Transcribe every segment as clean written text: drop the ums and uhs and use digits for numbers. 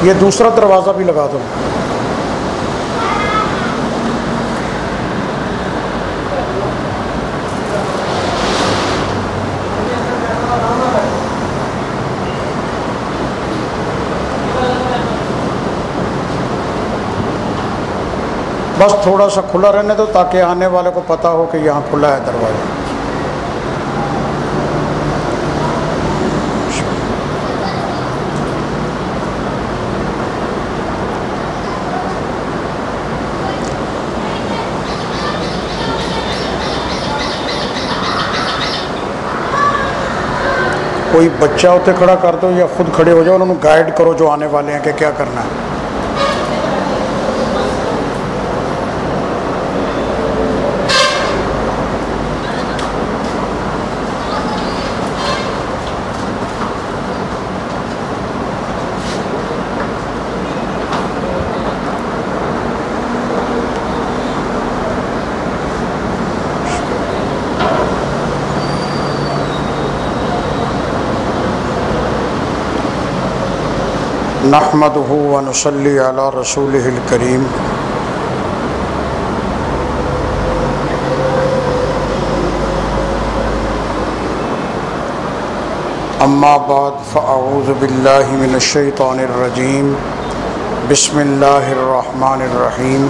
ये दूसरा दरवाज़ा भी लगा दो। बस थोड़ा सा खुला रहने दो ताकि आने वाले को पता हो कि यहाँ खुला है दरवाज़ा। कोई बच्चा होते खड़ा कर दो या खुद खड़े हो जाओ, उन्होंने गाइड करो जो आने वाले हैं कि क्या करना है। नहमदुहु व नुसल्ली अला रसूलिहिल करीम। अम्मा बाद फ़अऊज़ु बिल्लाहि मिनश शैतानिर रजीम। बिस्मिल्लाहिर रहमानिर रहीम।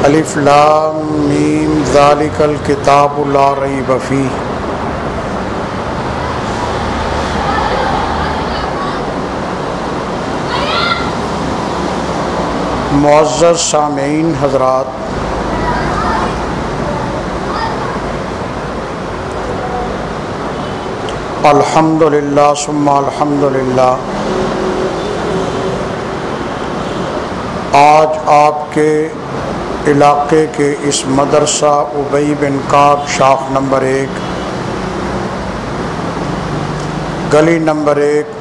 अलिफ लाम मीम ज़ालिकल किताबु ला रैब फ़ीह। मुअज़्ज़ज़ सामीईन हज़रात, अल्हम्दुलिल्लाह सुम्मा अल्हम्दुलिल्लाह। आज आपके इलाके के इस मदरसा उबई बिन काब शाख नंबर 1, गली number 1,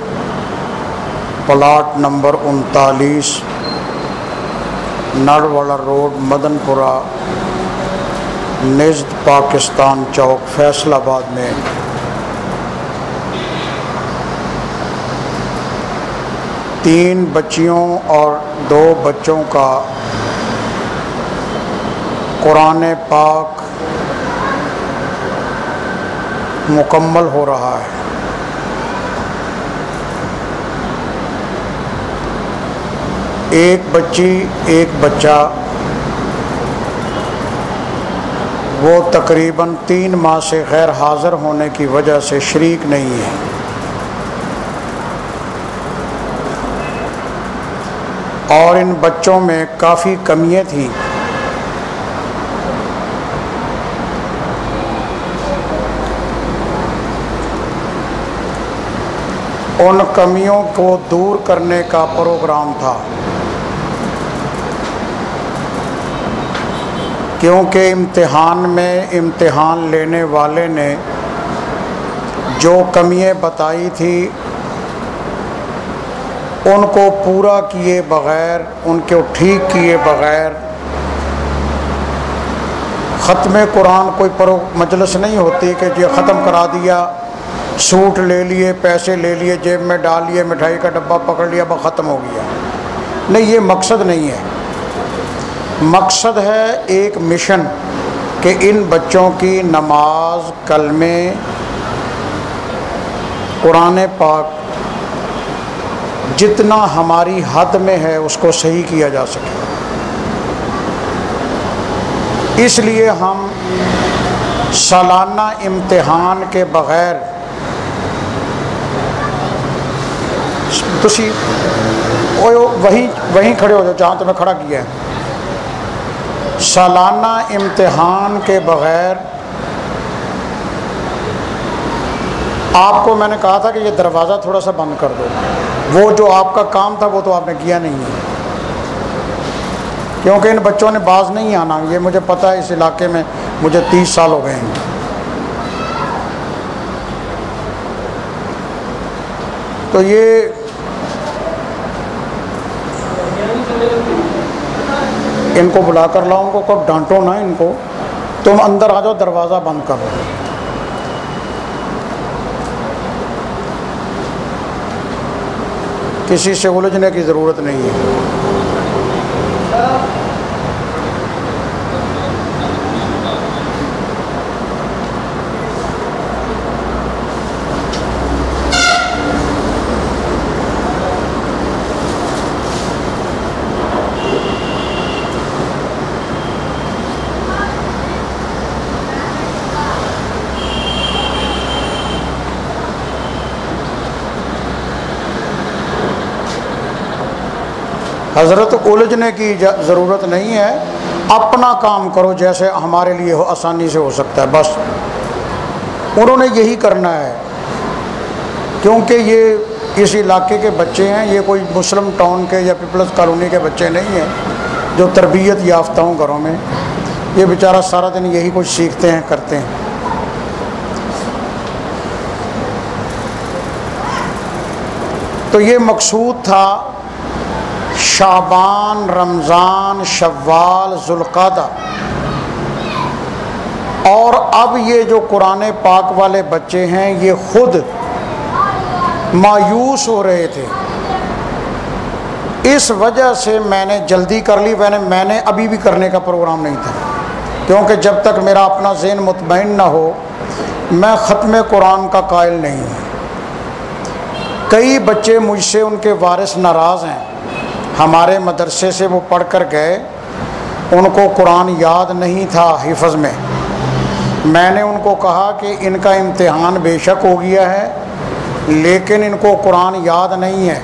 plot number 39, Narwala road, Madanpura, निज़्द पाकिस्तान चौक, फैसलाबाद में तीन बच्चियों और 2 बच्चों का कुरान पाक मुकम्मल हो रहा है। एक बच्ची एक बच्चा वो तकरीबन 3 माह से गैर हाज़िर होने की वजह से शरीक नहीं है। और इन बच्चों में काफ़ी कमियां थीं। उन कमियों को दूर करने का प्रोग्राम था, क्योंकि इम्तिहान में इम्तिहान लेने वाले ने जो कमियां बताई थी उनको पूरा किए बग़ैर, उनको ठीक किए बग़ैर ख़त्म कुरान कोई मजलिस नहीं होती कि जो ख़त्म करा दिया, सूट ले लिए, पैसे ले लिए, जेब में डाल लिए, मिठाई का डब्बा पकड़ लिया, बस ख़त्म हो गया। नहीं, ये मकसद नहीं है। मकसद है एक मिशन कि इन बच्चों की नमाज, कलमे, कुरान पाक जितना हमारी हद में है उसको सही किया जा सके। इसलिए हम सालाना इम्तिहान के बग़ैर तुसी वहीं खड़े हो जाओ जहाँ तुम्हें खड़ा किया है। सालाना इम्तिहान के बग़ैर आपको मैंने कहा था कि ये दरवाज़ा थोड़ा सा बंद कर दो। वो जो आपका काम था वो तो आपने किया नहीं है, क्योंकि इन बच्चों ने बाज नहीं आना। ये मुझे पता है, इस इलाके में मुझे 30 साल हो गए हैं। तो ये इनको बुला कर लाओ, उनको कब डांटो ना इनको, तुम अंदर आ जाओ, दरवाज़ा बंद करो। किसी से उलझने की ज़रूरत नहीं है। हज़रत उलझने की ज़रूरत नहीं है, अपना काम करो जैसे हमारे लिए हो, आसानी से हो सकता है, बस उन्होंने यही करना है। क्योंकि ये इस इलाके के बच्चे हैं, ये कोई मुस्लिम टाउन के या पीपल्स कॉलोनी के बच्चे नहीं हैं जो तरबियत याफ्ता हों घरों में। ये बेचारा सारा दिन यही कुछ सीखते हैं, करते हैं। तो ये मकसूद था शाबान, रमज़ान, शव्वाल, ज़ुल्क़ादा। और अब ये जो कुरान पाक वाले बच्चे हैं ये ख़ुद मायूस हो रहे थे, इस वजह से मैंने जल्दी कर ली। मैंने अभी भी करने का प्रोग्राम नहीं था, क्योंकि जब तक मेरा अपना ज़हन मुतमईन ना हो मैं ख़त्म कुरान का कायल नहीं हूँ। कई बच्चे मुझसे, उनके वारिस नाराज़ हैं। हमारे मदरसे से वो पढ़ कर गए, उनको कुरान याद नहीं था हिफ़्ज़ में। मैंने उनको कहा कि इनका इम्तिहान बेशक हो गया है, लेकिन इनको कुरान याद नहीं है।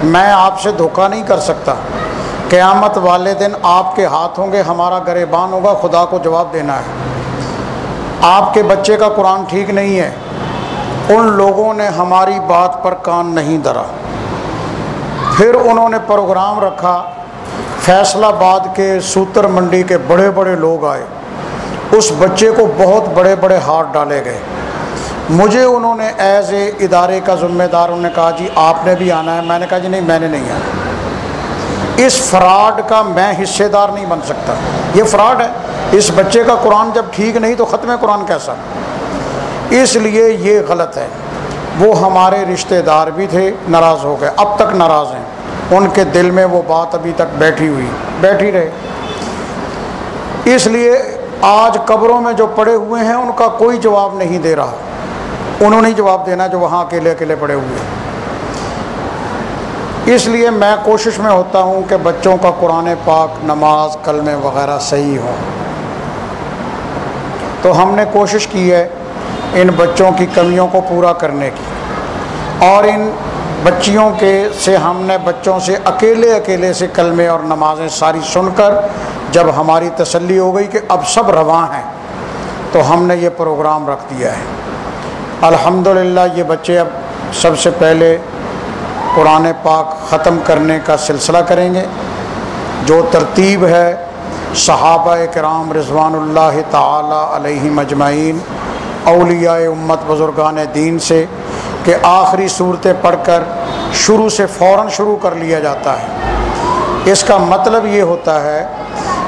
मैं आपसे धोखा नहीं कर सकता। क़यामत वाले दिन आपके हाथ होंगे, हमारा गरेबान होगा, खुदा को जवाब देना है। आपके बच्चे का कुरान ठीक नहीं है। उन लोगों ने हमारी बात पर कान नहीं धरा। फिर उन्होंने प्रोग्राम रखा, फैसलाबाद के सूत्र मंडी के बड़े बड़े लोग आए, उस बच्चे को बहुत बड़े बड़े हाथ डाले गए। मुझे उन्होंने एज ए इदारे का ज़िम्मेदार उन्होंने कहा जी आपने भी आना है। मैंने कहा जी नहीं, मैंने नहीं आना। इस फ्रॉड का मैं हिस्सेदार नहीं बन सकता, ये फ्रॉड है। इस बच्चे का कुरान जब ठीक नहीं तो ख़त्म कुरान कैसा? इसलिए ये गलत है। वो हमारे रिश्तेदार भी थे, नाराज़ हो गए, अब तक नाराज़ हैं। उनके दिल में वो बात अभी तक बैठी रहे। इसलिए आज कब्रों में जो पड़े हुए हैं उनका कोई जवाब नहीं दे रहा। उन्होंने ही जवाब देना जो वहाँ अकेले अकेले पड़े हुए हैं। इसलिए मैं कोशिश में होता हूँ कि बच्चों का कुरान पाक, नमाज, कलमे वग़ैरह सही हो। तो हमने कोशिश की है इन बच्चों की कमियों को पूरा करने की, और इन बच्चियों से हमने बच्चों से अकेले से कलमे और नमाजें सारी सुनकर जब हमारी तसल्ली हो गई कि अब सब रवां हैं, तो हमने ये प्रोग्राम रख दिया है। अल्हम्दुलिल्लाह ये बच्चे अब सबसे पहले कुरान पाक ख़त्म करने का सिलसिला करेंगे। जो तरतीब है सहाबा किराम रिज़वानुल्लाह ताला अलैहिम अजमईन, औलियाए उम्मत, बुज़ुर्गान दीन से, कि आखिरी सूरतें पढ़कर शुरू से फ़ौरन शुरू कर लिया जाता है। इसका मतलब ये होता है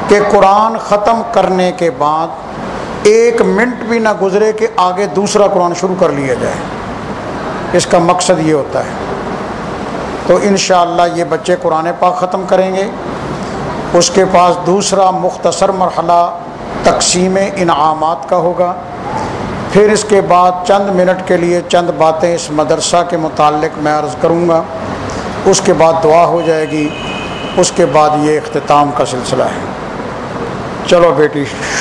कि कुरान ख़त्म करने के बाद 1 मिनट भी ना गुज़रे कि आगे दूसरा कुरान शुरू कर लिया जाए। इसका मकसद ये होता है। तो इंशाअल्लाह ये बच्चे कुरान पाक ख़त्म करेंगे। उसके पास दूसरा मुख्तसर मरहला तक़सीम इनामात का होगा। फिर इसके बाद चंद मिनट के लिए चंद बातें इस मदरसा के मुताल्लिक़ मैं अर्ज़ करूँगा। उसके बाद दुआ हो जाएगी। उसके बाद ये इख्तिताम का सिलसिला है। चलो बेटी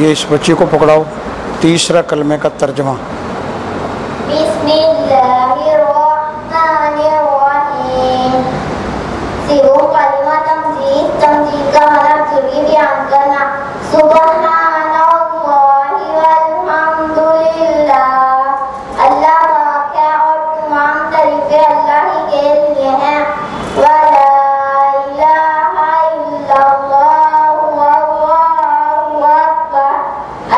ये इस बच्ची को पकड़ाओ। तीसरा कलमे का तर्जमा। बिस्मिल्लाहिर्रहमानिर्रहीम। सिर्फ कलिमा तमजीद, तमजीद का मतलब जुड़ी बयान करना। सुबहानल्लाहि वल्हम्दुलिल्लाह, अल्लाह पाक है और तमाम तारीफें अल्लाह ही के लिए हैं। वला इलाहा इल्लल्लाहु वल्लाहु अकबर,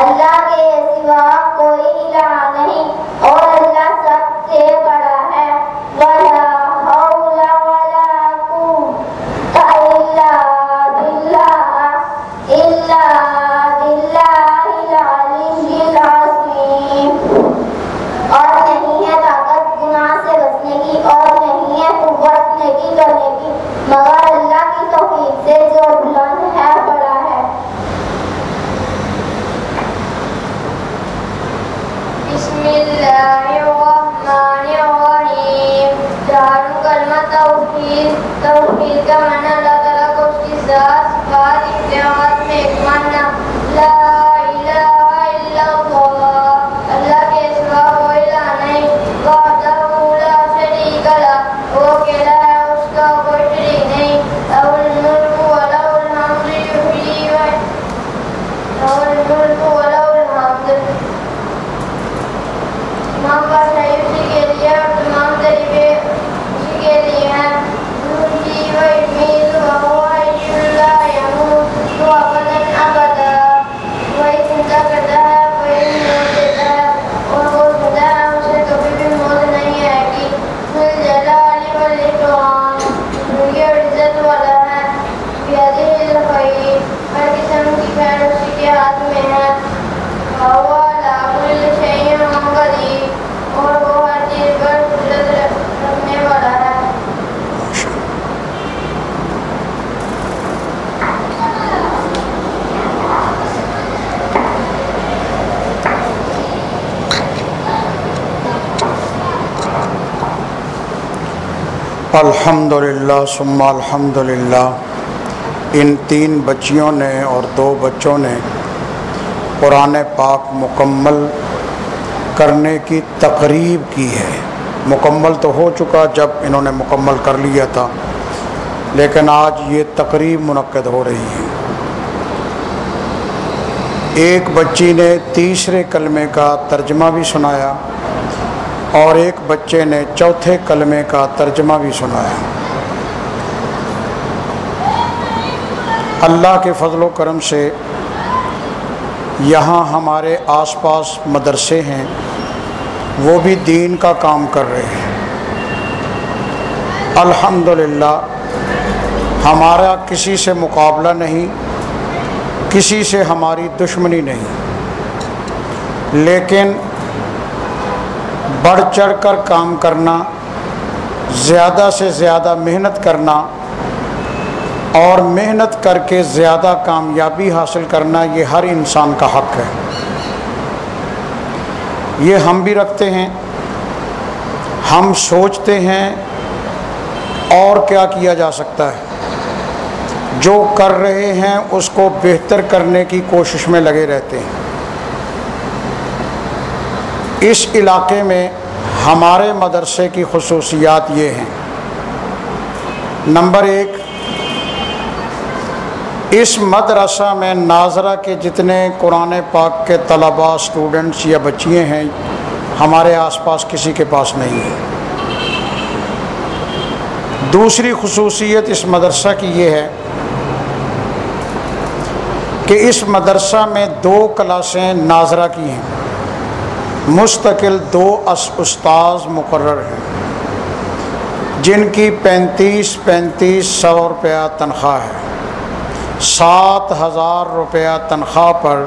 अल्लाह के सिवा कोई इलाह नहीं और अल्लाह सबसे बड़ा है। वला हौला वला कुव्वता इल्ला बिल्लाहिल अलिय्यिल अज़ीम। और नहीं है ताकत गुनाह से बचने की और नहीं है कुव्वत नेकी करने की मगर अल्लाह की तौफीक से जो बुलंद है, बड़ा है। बिस्मिल्लाहिर्रहमानिर्रहीम। जारू कलमा तौहीद, तौहीद का माना अल्लाह ताला को उसकी ज़ात, सिफ़ात, इख्तियारात में एक मानना। ला इलाहा इल्लल्लाह, अल्लाह के सिवा कोई इलाह नहीं। वहदहू ला शरीका लह, वो अकेला है, उसका कोई शरीक नहीं। लहुल मुल्कु व लहुल हम्दु युहयी व लहुल मुल्कु व लहुल हम्दु। तमाम बादशाही उसी के लिए और तमाम तरीके उसी के लिए हैं। युहयी व युमीतु व हुवा हय्युन ला यमूत व अबदन अबदा। वही जिंदा करता है, वही मौत देता है और वो जिंदा है, उसे कभी भी मौत नहीं आएगी। जुल जलाली वल इकराम, बड़ी और इज्जत वाला है। बियदिहिल खैर, हर किस्म की खैर उसी के हाथ में है। वहुवा अला कुल्लि शैइन कदीर, और वो हर चीज पर कुदरत रखने वाला है। अल्हम्दुलिल्लाह सुम्मा अल्हम्दुलिल्लाह। इन 3 बच्चियों ने और 2 बच्चों ने कुरान पाक मुकम्मल करने की तकरीब की है। मुकम्मल तो हो चुका जब इन्होंने मुकम्मल कर लिया था, लेकिन आज ये तकरीब मुनक्कद हो रही है। एक बच्ची ने तीसरे कलमे का तर्जमा भी सुनाया और एक बच्चे ने चौथे कलमे का तर्जमा भी सुनाया। अल्लाह के फजल व करम से यहाँ हमारे आसपास मदरसे हैं, वो भी दीन का काम कर रहे हैं। अल्हम्दुलिल्लाह, हमारा किसी से मुकाबला नहीं, किसी से हमारी दुश्मनी नहीं, लेकिन बढ़ चढ़ कर काम करना, ज़्यादा से ज़्यादा मेहनत करना और मेहनत करके ज़्यादा कामयाबी हासिल करना, ये हर इंसान का हक़ है। ये हम भी रखते हैं। हम सोचते हैं और क्या किया जा सकता है, जो कर रहे हैं उसको बेहतर करने की कोशिश में लगे रहते हैं। इस इलाके में हमारे मदरसे की खुसूसियात ये हैं। नंबर 1, इस मदरसा में नाजरा के जितने कुरान पाक के तलबा, स्टूडेंट्स या बच्चियाँ हैं, हमारे आसपास किसी के पास नहीं है। दूसरी खुसूसियत इस मदरसा की ये है कि इस मदरसा में 2 क्लासें नाजरा की हैं। मुस्तकिल 2 उस्ताद मुकर्रर हैं, जिनकी 3500 रुपया तनख्वाह है। 7,000 रुपया तनख्वाह पर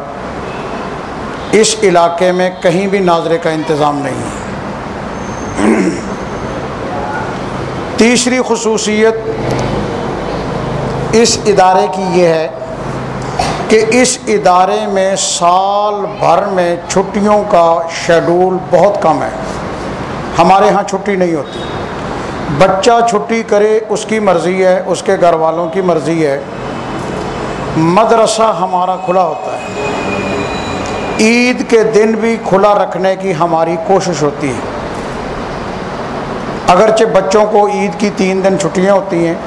इस इलाके में कहीं भी नाजरे का इंतज़ाम नहीं है। तीसरी खुसूसियत इस इदारे की ये है कि इस इदारे में साल भर में छुट्टियों का शेड्यूल बहुत कम है। हमारे यहाँ छुट्टी नहीं होती। बच्चा छुट्टी करे उसकी मर्ज़ी है, उसके घर वालों की मर्ज़ी है। मदरसा हमारा खुला होता है। ईद के दिन भी खुला रखने की हमारी कोशिश होती है। अगरचे बच्चों को ईद की 3 दिन छुट्टियाँ होती हैं,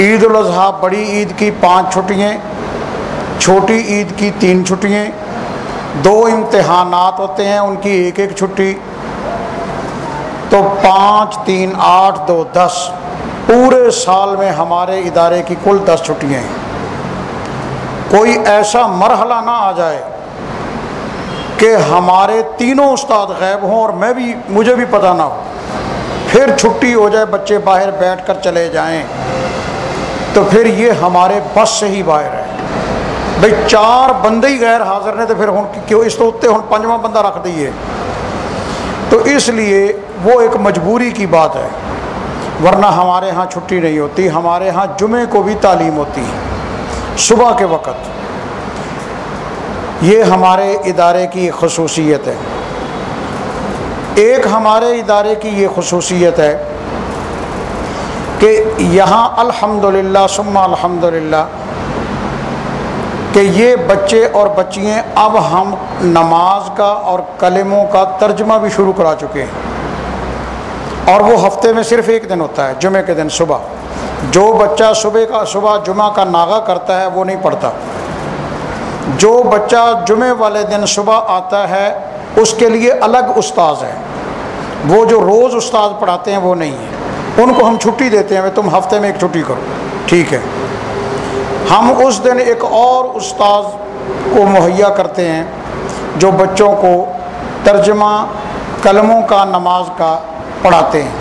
ईद उल अज़हा बड़ी ईद की 5 छुट्टियाँ, छोटी ईद की 3 छुट्टियाँ, 2 इम्तिहानात होते हैं उनकी 1-1 छुट्टी, तो 5, 3, 8, 2, 10 पूरे साल में हमारे इदारे की कुल 10 छुट्टियाँ हैं। कोई ऐसा मरहला ना आ जाए कि हमारे तीनों उस्ताद गायब हों और मुझे भी पता ना हो, फिर छुट्टी हो जाए, बच्चे बाहर बैठ कर चले जाएं, तो फिर ये हमारे बस से ही बाहर है। भाई 4 बंदे ही गैर हाजिर ने, तो फिर हुण क्यों इस तो उत्ते हुण 5वां बंदा रख दईए। तो इसलिए वो एक मजबूरी की बात है, वरना हमारे यहाँ छुट्टी नहीं होती। हमारे यहाँ जुमे को भी तालीम होती है सुबह के वक़्त। ये हमारे इदारे की खसूसियत है। एक हमारे इदारे की ये खसूसियत है कि यहाँ अल्हम्दुलिल्लाह सुम्मा अल्हम्दुलिल्लाह कि ये बच्चे और बच्चियाँ अब हम नमाज का और कलिमों का तर्जमा भी शुरू करा चुके हैं, और वो हफ्ते में सिर्फ़ 1 दिन होता है, जुमे के दिन सुबह। जो बच्चा सुबह जुमा का नागा करता है वो नहीं पढ़ता। जो बच्चा जुमे वाले दिन सुबह आता है उसके लिए अलग उस्ताद है, वो जो रोज़ उस्ताद पढ़ाते हैं वो नहीं है। उनको हम छुट्टी देते हैं, तुम हफ्ते में 1 छुट्टी करो, ठीक है। हम उस दिन एक और उस्ताद को मुहैया करते हैं जो बच्चों को तर्जमा कलमों का नमाज का पढ़ाते हैं।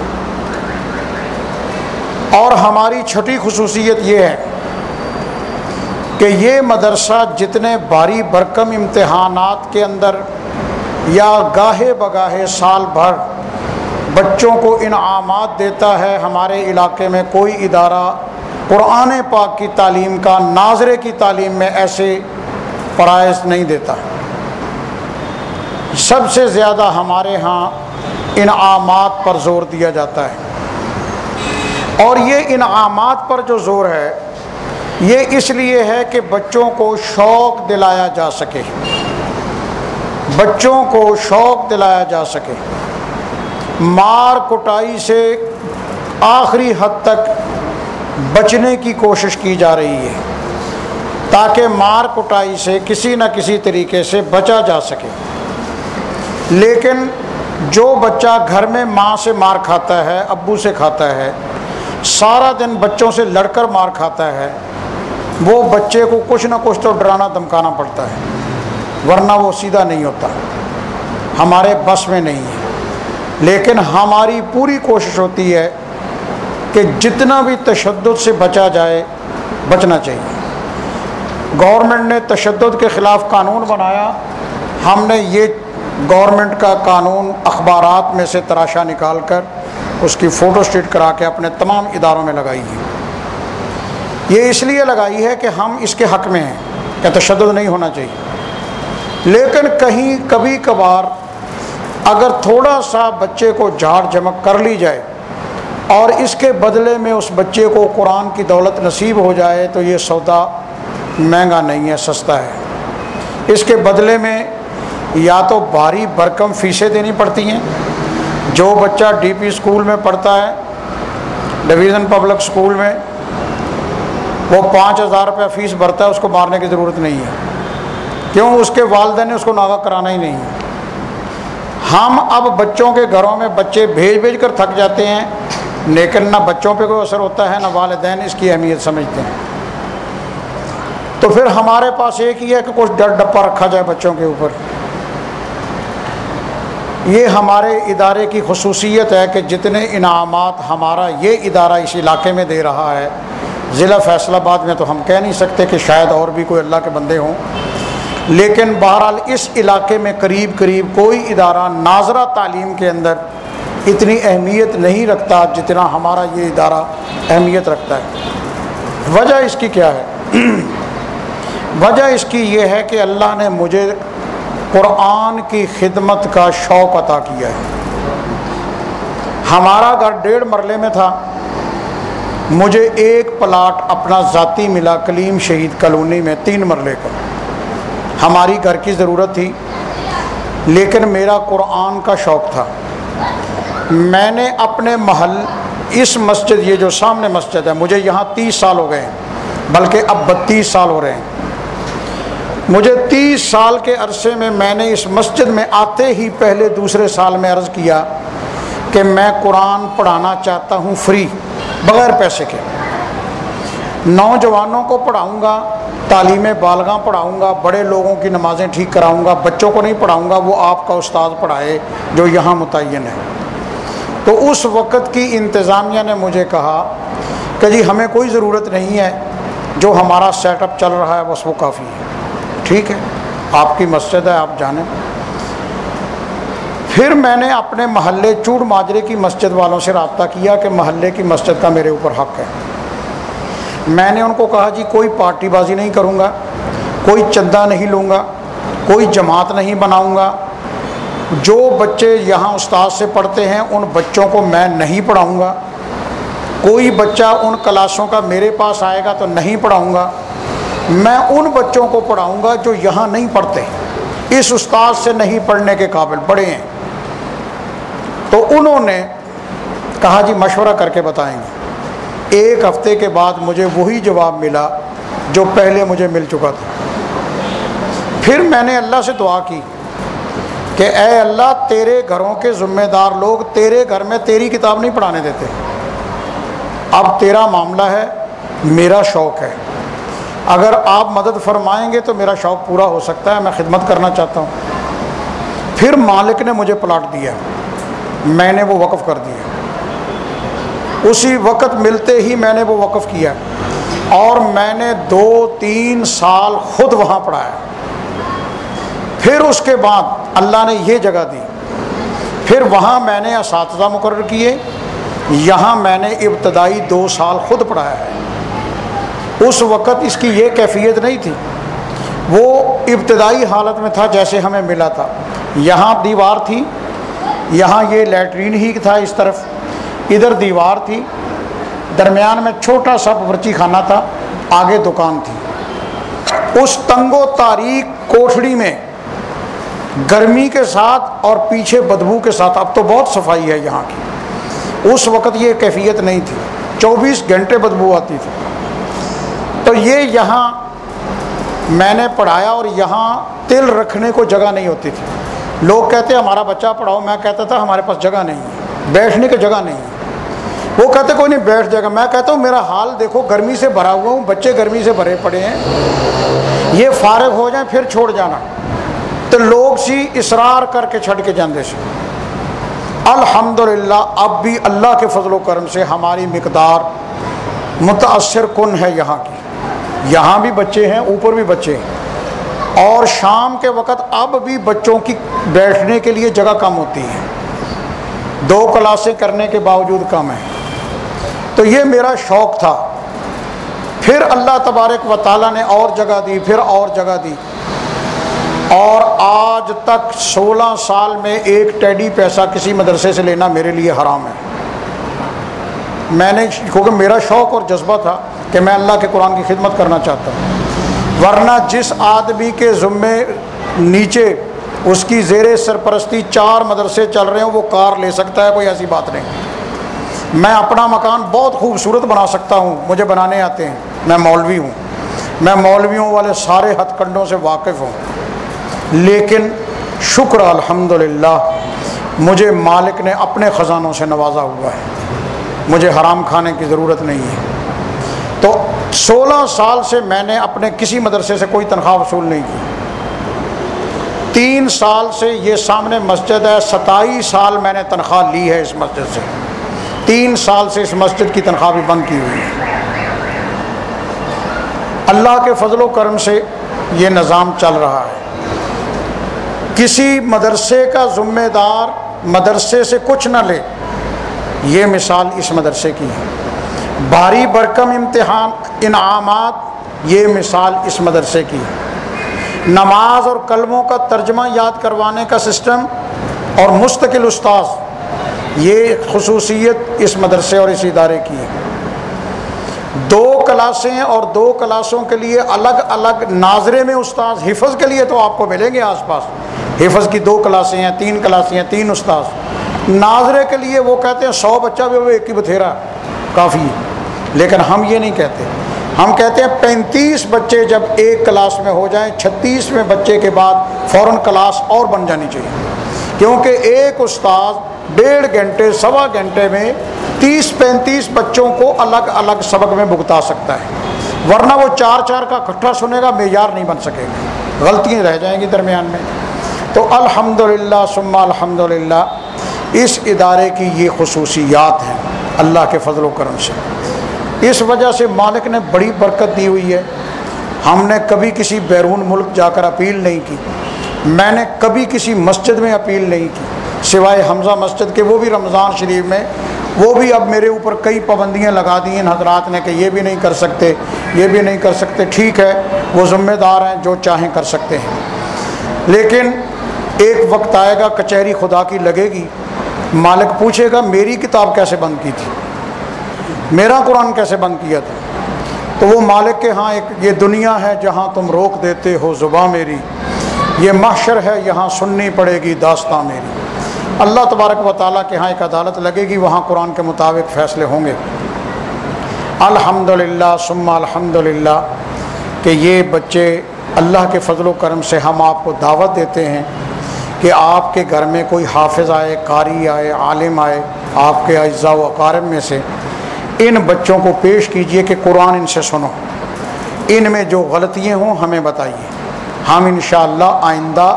और हमारी छठी खुसूसियत ये है कि ये मदरसा जितने भारी भरकम इम्तिहानात के अंदर या गाहे बगाहे साल भर बच्चों को इनामात देता है, हमारे इलाके में कोई इदारा कुरान पाक की तालीम का, नाज़रे की तालीम में ऐसे प्राइज़ नहीं देता। सबसे ज़्यादा हमारे यहाँ इनामात पर ज़ोर दिया जाता है, और ये इनामात पर जो ज़ोर है ये इसलिए है कि बच्चों को शौक़ दिलाया जा सके, बच्चों को शौक़ दिलाया जा सके। मार कुटाई से आखिरी हद तक बचने की कोशिश की जा रही है ताकि मार कुटाई से किसी न किसी तरीके से बचा जा सके। लेकिन जो बच्चा घर में माँ से मार खाता है, अब्बू से खाता है, सारा दिन बच्चों से लड़कर मार खाता है, वो बच्चे को कुछ ना कुछ तो डराना धमकाना पड़ता है, वरना वो सीधा नहीं होता, हमारे बस में नहीं है। लेकिन हमारी पूरी कोशिश होती है कि जितना भी तशद्दुद से बचा जाए, बचना चाहिए। गवर्नमेंट ने तशद्दुद के ख़िलाफ़ कानून बनाया, हमने ये गवर्नमेंट का कानून अखबारात में से तराशा निकाल कर उसकी फ़ोटो स्टेट करा के अपने तमाम इदारों में लगाई है। ये इसलिए लगाई है कि हम इसके हक़ में हैं कि तशद्दुद नहीं होना चाहिए। लेकिन कहीं कभी कभार अगर थोड़ा सा बच्चे को झाड़ झमक कर ली जाए और इसके बदले में उस बच्चे को कुरान की दौलत नसीब हो जाए, तो ये सौदा महंगा नहीं है, सस्ता है। इसके बदले में या तो भारी भरकम फ़ीसें देनी पड़ती हैं। जो बच्चा डीपी स्कूल में पढ़ता है, डिवीज़न पब्लिक स्कूल में, वो 5,000 रुपया फ़ीस भरता है, उसको मारने की ज़रूरत नहीं है। क्यों? उसके वालिदैन ने उसको नागा कराना ही नहीं है। हम अब बच्चों के घरों में बच्चे भेज कर थक जाते हैं, लेकिन ना बच्चों पे कोई असर होता है, ना वालिदैन इसकी अहमियत समझते हैं। तो फिर हमारे पास एक ही है कि कुछ डर डप्पा रखा जाए बच्चों के ऊपर। ये हमारे इदारे की खुसूसियत है कि जितने इनामात हमारा ये इदारा इस इलाके में दे रहा है, ज़िला फैसलाबाद में तो हम कह नहीं सकते कि शायद और भी कोई अल्लाह के बंदे हों, लेकिन बहरहाल इस इलाके में करीब करीब कोई इदारा नाज़रा तालीम के अंदर इतनी अहमियत नहीं रखता जितना हमारा ये इदारा अहमियत रखता है। वजह इसकी क्या है? वजह इसकी ये है कि अल्लाह ने मुझे कुरान की खिदमत का शौक़ अता किया है। हमारा घर 1.5 मरले में था, मुझे एक प्लाट अपना ज़ाती मिला कलीम शहीद कॉलोनी में 3 मरले का। हमारी घर की ज़रूरत थी, लेकिन मेरा कुरान का शौक़ था। मैंने अपने महल इस मस्जिद, ये जो सामने मस्जिद है, मुझे यहाँ 30 साल हो गए हैं, बल्कि अब 32 साल हो रहे हैं। मुझे 30 साल के अरसे में मैंने इस मस्जिद में आते ही पहले दूसरे साल में अर्ज़ किया कि मैं कुरान पढ़ाना चाहता हूँ फ्री, बग़ैर पैसे के। नौजवानों को पढ़ाऊँगा, तालीम बालगा पढ़ाऊँगा, बड़े लोगों की नमाज़ें ठीक कराऊँगा, बच्चों को नहीं पढ़ाऊँगा, वो आपका उस्ताद पढ़ाए जो यहाँ मुतय्यन है। तो उस वक़्त की इंतज़ामिया ने मुझे कहा कि जी हमें कोई ज़रूरत नहीं है, जो हमारा सेटअप चल रहा है बस वो काफ़ी है। ठीक है, आपकी मस्जिद है, आप जानें। फिर मैंने अपने महल्ले चूड़ माजरे की मस्जिद वालों से रब्ता किया कि महल्ले की मस्जिद का मेरे ऊपर हक़ है। मैंने उनको कहा जी कोई पार्टीबाजी नहीं करूँगा, कोई चंदा नहीं लूँगा, कोई जमात नहीं बनाऊँगा। जो बच्चे यहाँ उस्ताद से पढ़ते हैं उन बच्चों को मैं नहीं पढ़ाऊँगा। कोई बच्चा उन क्लासों का मेरे पास आएगा तो नहीं पढ़ाऊँगा। मैं उन बच्चों को पढ़ाऊँगा जो यहाँ नहीं पढ़ते, इस उस्ताद से नहीं पढ़ने के काबिल, बड़े हैं। तो उन्होंने कहा जी मशवरा करके बताएंगे। 1 हफ्ते के बाद मुझे वही जवाब मिला जो पहले मुझे मिल चुका था। फिर मैंने अल्लाह से दुआ की कि ऐ अल्लाह, तेरे घरों के ज़िम्मेदार लोग तेरे घर में तेरी किताब नहीं पढ़ाने देते। अब तेरा मामला है, मेरा शौक़ है, अगर आप मदद फरमाएंगे तो मेरा शौक़ पूरा हो सकता है, मैं खिदमत करना चाहता हूँ। फिर मालिक ने मुझे प्लाट दिया, मैंने वो वक़्फ़ कर दिया। उसी वक़्त मिलते ही मैंने वो वक़्फ़ किया और मैंने 2-3 साल ख़ुद वहाँ पढ़ाया। फिर उसके बाद अल्लाह ने ये जगह दी, फिर वहाँ मैंने असातिज़ा मुकर्रर किए, यहाँ मैंने इब्तदाई 2 साल ख़ुद पढ़ाया है। उस वक़्त इसकी ये कैफियत नहीं थी, वो इब्तदाई हालत में था जैसे हमें मिला था। यहाँ दीवार थी, यहाँ ये लैट्रीन ही था, इस तरफ इधर दीवार थी, दरमियान में छोटा सा बावर्ची खाना था, आगे दुकान थी। उस तंगो तारीक कोठड़ी में गर्मी के साथ और पीछे बदबू के साथ, अब तो बहुत सफाई है यहाँ की, उस वक़्त ये कैफियत नहीं थी, 24 घंटे बदबू आती थी। तो ये यहाँ मैंने पढ़ाया और यहाँ तिल रखने को जगह नहीं होती थी। लोग कहते हमारा बच्चा पढ़ाओ, मैं कहता था हमारे पास जगह नहीं है, बैठने की जगह नहीं है। वो कहते कोई नहीं बैठ जाएगा, मैं कहता हूँ मेरा हाल देखो, गर्मी से भरा हुआ हूँ, बच्चे गर्मी से भरे पड़े हैं, ये फारिग हो जाए फिर छोड़ जाना। तो लोग सी इसरार करके छड़ के जाते से। अल्हम्दुलिल्लाह अब भी अल्लाह के फजल व करम से हमारी मिकदार मुतासर कुन है यहाँ की। यहाँ भी बच्चे हैं, ऊपर भी बच्चे हैं, और शाम के वक़्त अब भी बच्चों की बैठने के लिए जगह कम होती है, 2 क्लासें करने के बावजूद कम है। तो ये मेरा शौक़ था। फिर अल्लाह तबारक व तआला ने और जगह दी, फिर और जगह दी, और आज तक 16 साल में एक टेडी पैसा किसी मदरसे से लेना मेरे लिए हराम है। मैंने, क्योंकि मेरा शौक़ और जज्बा था कि मैं अल्लाह के कुरान की खिदमत करना चाहता हूँ। वरना जिस आदमी के ज़िम्मे नीचे उसकी ज़ेरे सरपरस्ती 4 मदरसे चल रहे हों वो कार ले सकता है, कोई ऐसी बात नहीं। मैं अपना मकान बहुत खूबसूरत बना सकता हूँ, मुझे बनाने आते हैं, मैं मौलवी हूँ, मैं मौलवियों वाले सारे हथकंडों से वाकिफ़ हूँ। लेकिन शुक्र अल्हम्दुलिल्लाह मुझे मालिक ने अपने ख़जानों से नवाजा हुआ है, मुझे हराम खाने की ज़रूरत नहीं है। तो 16 साल से मैंने अपने किसी मदरसे से कोई तनख्वाह वसूल नहीं की। 3 साल से ये सामने मस्जिद है, 27 साल मैंने तनख्वाह ली है इस मस्जिद से। 3 साल से इस मस्जिद की तनख्वाह भी बंद की हुई है। अल्लाह के फजल व करम से ये निज़ाम चल रहा है। किसी मदरसे का ज़िम्मेदार मदरसे से कुछ न ले, ये मिसाल इस मदरसे की है। भारी भरकम इम्तिहान इनामात, ये मिसाल इस मदरसे की है। नमाज और कलमों का तर्जमा याद करवाने का सिस्टम और मुस्तकिल उस्ताद, ये खुसूसियत इस मदरसे और इस इदारे की है। 2 क्लासें हैं और 2 क्लासों के लिए अलग अलग नाजरे में उस्ताद। हिफ्ज़ के लिए तो आपको मिलेंगे आसपास, हिफ्ज़ की 2 क्लासें हैं, 3 क्लासें हैं, 3 उस्ताद। नाजरे के लिए वो कहते हैं 100 बच्चा भी वो एक ही बथेरा काफ़ी है। लेकिन हम ये नहीं कहते, हम कहते हैं 35 बच्चे जब एक क्लास में हो जाएं, 36वें बच्चे के बाद फ़ौरन क्लास और बन जानी चाहिए। क्योंकि एक उस्ताद 1.5 घंटे 1.25 घंटे में 30-35 बच्चों को अलग अलग सबक में भुगता सकता है, वरना वो 4-4 का इकट्ठा सुनेगा, मेयार नहीं बन सकेगा, गलतियाँ रह जाएंगी दरमियान में। तो अल्हम्दुलिल्लाह सुम्मा अल्हम्दुलिल्लाह इस इदारे की ये खुसूसियात हैं अल्लाह के फजल व करम से। इस वजह से मालिक ने बड़ी बरकत दी हुई है। हमने कभी किसी बैरून मुल्क जाकर अपील नहीं की, मैंने कभी किसी मस्जिद में अपील नहीं की सिवाय हमज़ा मस्जिद के, वो भी रमज़ान शरीफ में। वो भी अब मेरे ऊपर कई पाबंदियाँ लगा दी इन हजरात ने कि ये भी नहीं कर सकते, ये भी नहीं कर सकते। ठीक है, वो ज़िम्मेदार हैं, जो चाहें कर सकते हैं, लेकिन एक वक्त आएगा कचहरी खुदा की लगेगी, मालिक पूछेगा मेरी किताब कैसे बंद की थी, मेरा कुरान कैसे बंद किया था। तो वो मालिक के यहाँ एक ये दुनिया है जहाँ तुम रोक देते हो ज़ुबां मेरी, ये महशर है यहाँ सुननी पड़ेगी दास्तां मेरी। अल्लाह तबारक व तआला के यहाँ एक अदालत लगेगी, वहाँ कुरान के मुताबिक फ़ैसले होंगे। अल्हम्दुलिल्लाह सुम्मा अल्हम्दुलिल्लाह कि ये बच्चे अल्लाह के फजल व करम से हम आपको दावत देते हैं कि आपके घर में कोई हाफिज़ आए, कारी आए, आलिम आए, आपके अज़्ज़ा व अक़ारिब में से इन बच्चों को पेश कीजिए कि कुरान इनसे सुनो, इनमें जो गलतियाँ हों हमें बताइए, हम इंशाअल्लाह आइंदा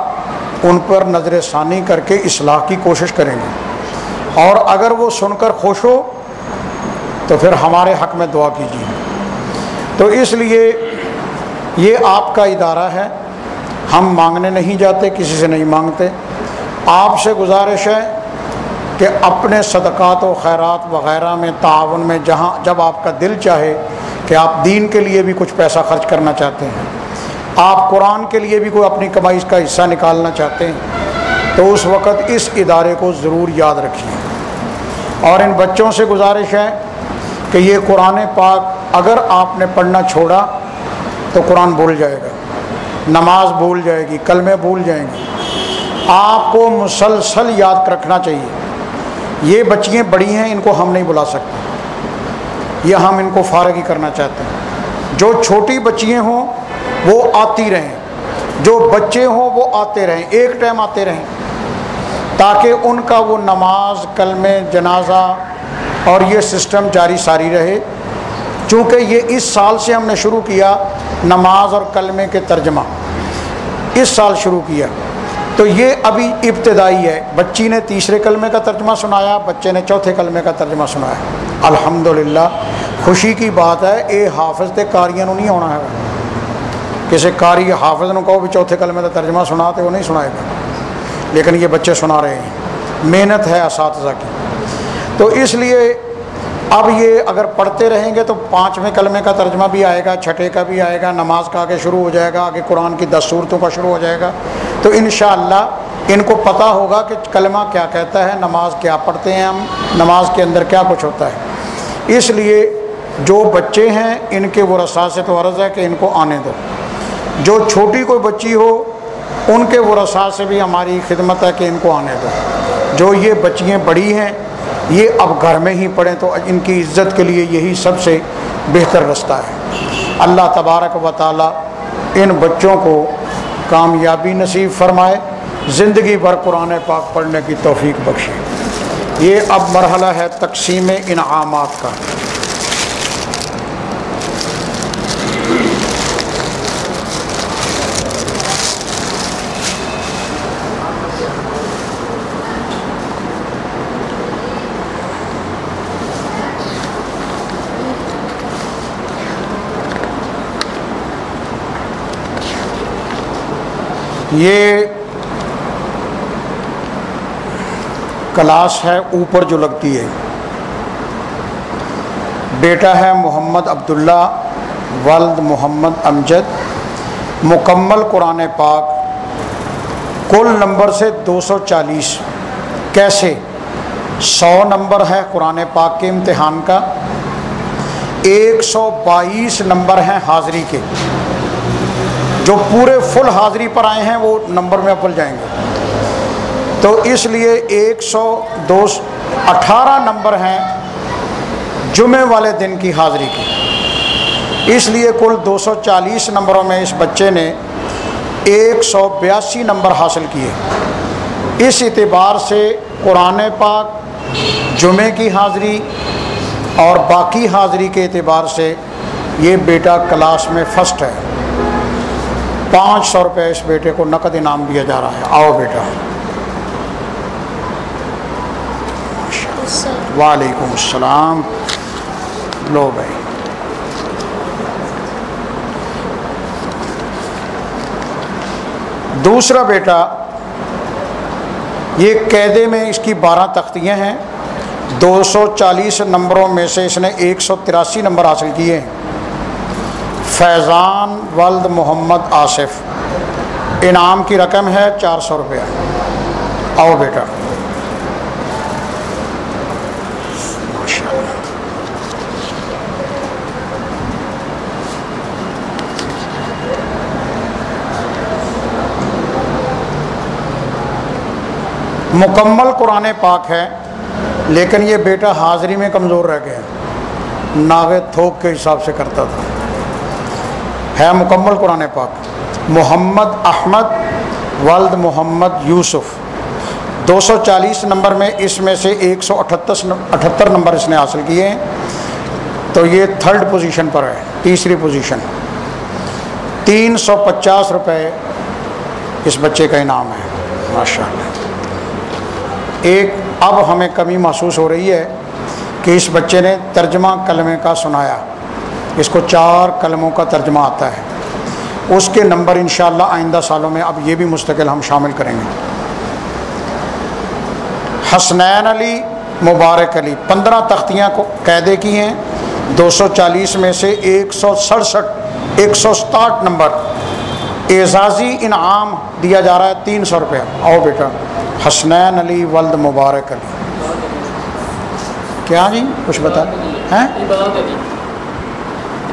उन पर नज़र सानी करके इस्लाह की कोशिश करेंगे। और अगर वो सुनकर खुश हो तो फिर हमारे हक़ में दुआ कीजिए। तो इसलिए ये आपका इदारा है, हम मांगने नहीं जाते, किसी से नहीं मांगते। आपसे गुजारिश है कि अपने सदक़ात व खैरात वग़ैरह में, ताउन में, जहाँ जब आपका दिल चाहे कि आप दीन के लिए भी कुछ पैसा खर्च करना चाहते हैं, आप कुरान के लिए भी कोई अपनी कमाई का हिस्सा निकालना चाहते हैं, तो उस वक़्त इस इदारे को ज़रूर याद रखिए। और इन बच्चों से गुजारिश है कि ये कुरान पाक अगर आपने पढ़ना छोड़ा तो कुरान भूल जाएगा, नमाज भूल जाएगी, कलमे भूल जाएंगी। आपको मुसलसल याद रखना चाहिए। ये बच्चियाँ बड़ी हैं, इनको हम नहीं बुला सकते, या हम इनको फारग ही करना चाहते हैं। जो छोटी बच्चियाँ हों वो आती रहें, जो बच्चे हों वो आते रहें, एक टाइम आते रहें, ताकि उनका वो नमाज, कलमे, जनाजा और ये सिस्टम जारी सारी रहे। चूँकि ये इस साल से हमने शुरू किया नमाज और कलमे के तर्जमा, इस साल शुरू किया, तो ये अभी इब्तिदाई है। बच्ची ने 3रे कलमे का तर्जमा सुनाया, बच्चे ने 4थे कलमे का तर्जमा सुनाया। अल्हम्दुलिल्लाह खुशी की बात है, ये हाफिज़ ते कारियां नहीं होना है। किसी कारी हाफिज़ ने कहो भी 4थे कलमे का तर्जमा सुना, तो वो नहीं सुनाएगा, लेकिन ये बच्चे सुना रहे हैं, मेहनत है असातिज़ा की। तो इसलिए अब ये अगर पढ़ते रहेंगे तो 5वें कलमे का तर्जमा भी आएगा, 6ठे का भी आएगा, नमाज का आगे शुरू हो जाएगा, आगे कुरान की 10 सूरतों का शुरू हो जाएगा। तो इंशाअल्लाह इनको पता होगा कि कलमा क्या कहता है, नमाज क्या पढ़ते हैं हम, नमाज के अंदर क्या कुछ होता है। इसलिए जो बच्चे हैं इनके वरसा से तो अर्ज़ है कि इनको आने दो। जो छोटी कोई बच्ची हो उनके वरसा से भी हमारी खिदमत है कि इनको आने दो। जो ये बच्चियाँ बड़ी हैं ये अब घर में ही पढ़ें तो इनकी इज़्ज़त के लिए यही सबसे बेहतर रास्ता है। अल्लाह तबारक व तआला इन बच्चों को कामयाबी नसीब फरमाए, ज़िंदगी भर कुरान पाक पढ़ने की तौफीक बख्शे। ये अब मरहला है तक़सीम इनामात का। ये क्लास है ऊपर जो लगती है, बेटा है मोहम्मद अब्दुल्ला वल्द मोहम्मद अमजद, मुकम्मल कुरान पाक कुल नंबर से 240। कैसे 100 नंबर है कुरान पाक के इम्तिहान का, 122 नंबर हैं हाज़िरी के, जो पूरे फुल हाज़िरी पर आए हैं वो नंबर में अव्वल जाएंगे। तो इसलिए 118 नंबर हैं जुमे वाले दिन की हाज़िरी की। इसलिए कुल 240 नंबरों में इस बच्चे ने 182 नंबर हासिल किए। इस एतबार से कुरान पाक, जुमे की हाज़िरी और बाकी हाज़िरी के एतबार से ये बेटा क्लास में फ़र्स्ट है। 500 रुपये इस बेटे को नकद इनाम दिया जा रहा है। आओ बेटा। वालेकुम अस्सलाम। लो भाई। दूसरा बेटा, ये कैदे में इसकी 12 तख्तियाँ हैं। 240 नंबरों में से इसने 183 नंबर हासिल किए हैं। फैज़ान वल्द मोहम्मद आसिफ, इनाम की रकम है 400 रुपया। आओ बेटा। मुकम्मल कुरान पाक है, लेकिन ये बेटा हाज़िरी में कमज़ोर रह गया, नागे थोक के हिसाब से करता था। है मुकम्मल कुरान पाक। मोहम्मद अहमद वल्द मोहम्मद यूसुफ, 240 नंबर में इसमें से 178 नंबर इसने हासिल किए हैं। तो ये 3rd पोजीशन पर है, तीसरी पोजीशन। 350 रुपये इस बच्चे का इनाम है। माशाअल्लाह। एक अब हमें कमी महसूस हो रही है कि इस बच्चे ने तर्जमा कलमे का सुनाया, इसको 4 कलमों का तर्जमा आता है। उसके नंबर इंशाअल्लाह आइंदा सालों में अब ये भी मुस्तकिल हम शामिल करेंगे। हसनैन अली मुबारक अली, 15 तख्तियाँ को कैदे की हैं। 240 में से 167 नंबर एजाज़ी इनाम दिया जा रहा है, 300 रुपया। आओ बेटा। हसनैन अली वल्द मुबारक अली। क्या जी कुछ बता हैं?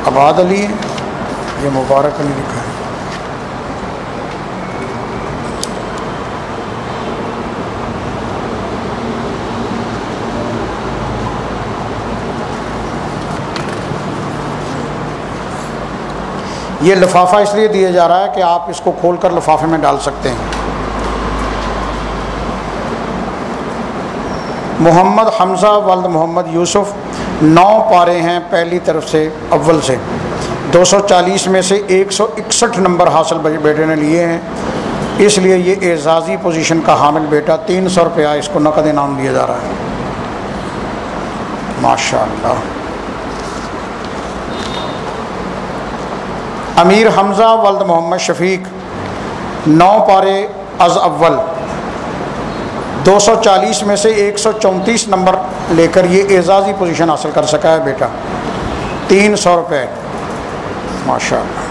आबाद अली है, ये मुबारक अली लिखा है। ये लिफाफा इसलिए दिया जा रहा है कि आप इसको खोलकर लिफाफे में डाल सकते हैं। मोहम्मद हमज़ा वल्द मोहम्मद यूसुफ, 9 पारे हैं पहली तरफ से अव्वल से। 240 में से 161 नंबर हासिल बेटे ने लिए हैं, इसलिए ये एजाज़ी पोजीशन का हामिल बेटा। 300 रुपया इसको नकद इनाम दिया जा रहा है। माशाअल्लाह। अमीर हमज़ा वल्द मोहम्मद शफीक, 9 पारे अज़ अव्वल। 240 में से 134 नंबर लेकर ये एजाज़ी पोजीशन हासिल कर सका है बेटा। 300 रुपये। माशाअल्लाह।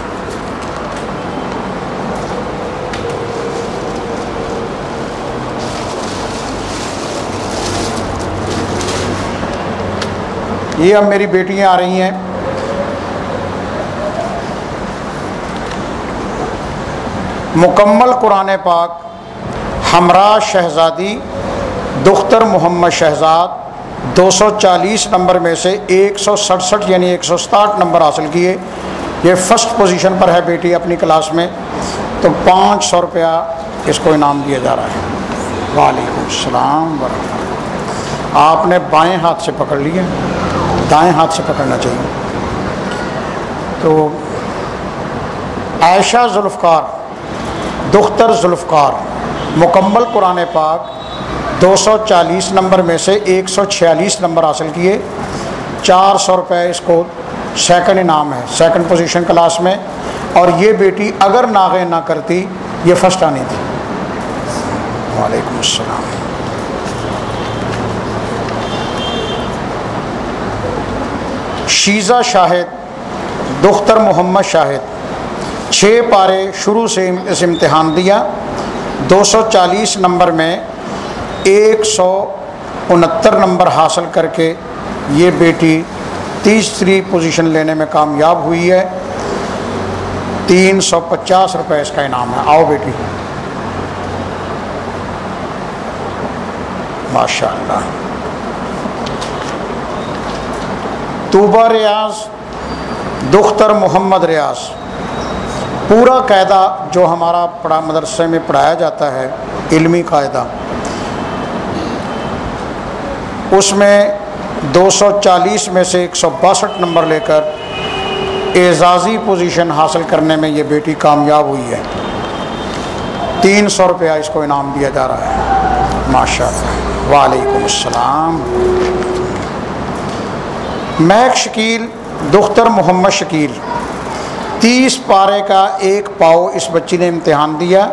ये अब मेरी बेटियां आ रही हैं। मुकम्मल कुरान पाक हमरा शहज़ादी दुख्तर मोहम्मद शहज़ाद, 240 नंबर में से 167 यानी 167 नंबर हासिल किए। ये फर्स्ट पोजीशन पर है बेटी अपनी क्लास में। तो 500 रुपया इसको इनाम दिया जा रहा है। वालेकुम सलाम वरहमतुल्लाह। आपने बाएं हाथ से पकड़ लिया, दाएं हाथ से पकड़ना चाहिए। तो आयशा जुल्फ़कार दुख्तर जुल्फ़कार, मुकम्मल कुरान पाक 240 नंबर में से 146 नंबर हासिल किए। 400 रुपये इसको सेकंड इनाम है, सेकंड पोजीशन क्लास में। और ये बेटी अगर नागे ना करती ये फर्स्ट आनी थी। वालेकुम अस्सलाम। शीज़ा शाहिद दुख्तर मोहम्मद शाहिद, 6 पारे शुरू से इस इम्तिहान दिया। 240 नंबर में 169 नंबर हासिल करके ये बेटी तीसरी पोजीशन लेने में कामयाब हुई है। 350 रुपये इसका इनाम है। आओ बेटी, माशाअल्लाह। तूबा रियाज, दुख्तर मोहम्मद रियाज, पूरा कायदा जो हमारा पढ़ा मदरसे में पढ़ाया जाता है, इल्मी कायदा, उसमें 240 में से 162 नंबर लेकर एजाज़ी पोजीशन हासिल करने में ये बेटी कामयाब हुई है। 300 रुपया इसको इनाम दिया जा रहा है। माशाअल्लाह। वालेकुम अस्सलाम। महक शकील, दुख्तर मोहम्मद शकील, 30 पारे का 1 पाव इस बच्ची ने इम्तिहान दिया,